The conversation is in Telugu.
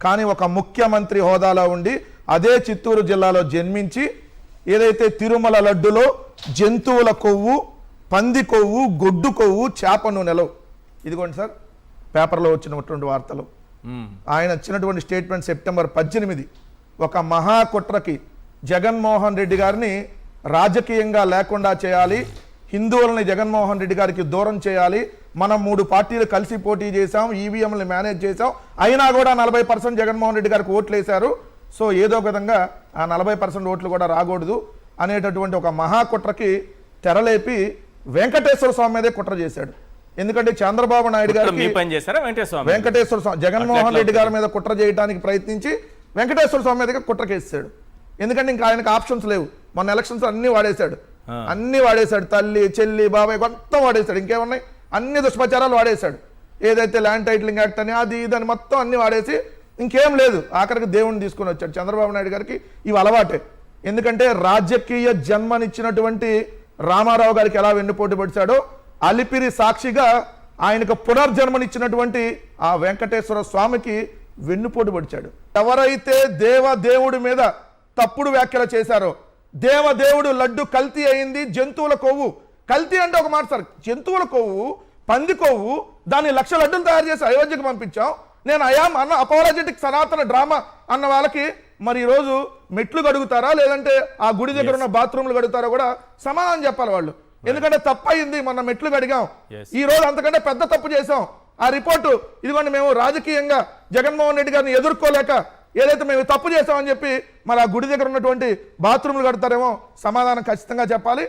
కానీ ఒక ముఖ్యమంత్రి హోదాలో ఉండి అదే చిత్తూరు జిల్లాలో జన్మించి ఏదైతే తిరుమల లడ్డులో జంతువుల కొవ్వు, పంది కొవ్వు, గొడ్డు కొవ్వు, చేప నూనెలో, ఇదిగోండి సార్ పేపర్లో వచ్చినటువంటి వార్తలు, ఆయన ఇచ్చినటువంటి స్టేట్మెంట్ సెప్టెంబర్ 18 ఒక మహాకుట్రకి జగన్మోహన్ రెడ్డి గారిని రాజకీయంగా లేకుండా చేయాలి, హిందువులని జగన్మోహన్ రెడ్డి గారికి దూరం చేయాలి, మనం 3 పార్టీలు కలిసి పోటీ చేశాం, ఈవీఎంలు మేనేజ్ చేశాం, అయినా కూడా 40% జగన్మోహన్ రెడ్డి గారికి ఓట్లు వేశారు, సో ఏదో విధంగా ఆ 40% ఓట్లు కూడా రాకూడదు అనేటటువంటి ఒక మహాకుట్రకి తెరలేపి వెంకటేశ్వర స్వామి మీదే కుట్ర చేశాడు. ఎందుకంటే చంద్రబాబు నాయుడు గారికి వెంకటేశ్వర స్వామి జగన్మోహన్ రెడ్డి గారి మీద కుట్ర చేయడానికి ప్రయత్నించి వెంకటేశ్వర స్వామి మీదగా కుట్రకేసాడు. ఎందుకంటే ఇంకా ఆయనకు ఆప్షన్స్ లేవు. మొన్న ఎలక్షన్స్ అన్ని వాడేశాడు, తల్లి చెల్లి బాబాయ్ మొత్తం వాడేశాడు, ఇంకేమున్నాయి అన్ని దుష్ప్రచారాలు వాడేశాడు. ఏదైతే ల్యాండ్ టైటిలింగ్ యాక్ట్ అని అది ఇదని మొత్తం అన్ని వాడేసి ఇంకేం లేదు, ఆఖరికి దేవుణ్ణి తీసుకొని వచ్చాడు. చంద్రబాబు నాయుడు గారికి ఇవి అలవాటే. ఎందుకంటే రాజకీయ జన్మనిచ్చినటువంటి రామారావు గారికి ఎలా వెన్నుపోటు పడిచాడో అలిపిరి సాక్షిగా ఆయనకు పునర్జన్మనిచ్చినటువంటి ఆ వెంకటేశ్వర స్వామికి వెన్నుపోటు పడిచాడు. ఎవరైతే దేవుడి మీద తప్పుడు వ్యాఖ్యలు చేశారో, దేవదేవుడు లడ్డు కల్తీ అయింది, జంతువుల కొవ్వు కల్తీ అంటే ఒక మాట సార్, జంతువుల కొవ్వు, పంది కొవ్వు, దాన్ని 1,00,000 లడ్డులు తయారు చేసి అయోధ్యకు పంపించాం, నేను అయాం అన్న అపాలజెటిక్ సనాతన డ్రామా అన్న వాళ్ళకి మరి ఈరోజు మెట్లు గడుగుతారా లేదంటే ఆ గుడి దగ్గర ఉన్న బాత్రూమ్లు గడుగుతారా కూడా సమాధానం చెప్పాలి వాళ్ళు. ఎందుకంటే తప్పయింది, మొన్న మెట్లు గడిగాం, ఈ రోజు అంతకంటే పెద్ద తప్పు చేసాం, ఆ రిపోర్టు ఇదిగోండి మేము రాజకీయంగా జగన్మోహన్ రెడ్డి గారిని ఎదుర్కోలేక ఏదైతే మేము తప్పు చేసామని చెప్పి మరి ఆ గుడి దగ్గర ఉన్నటువంటి బాత్రూమ్లు కడతారేమో సమాధానం ఖచ్చితంగా చెప్పాలి.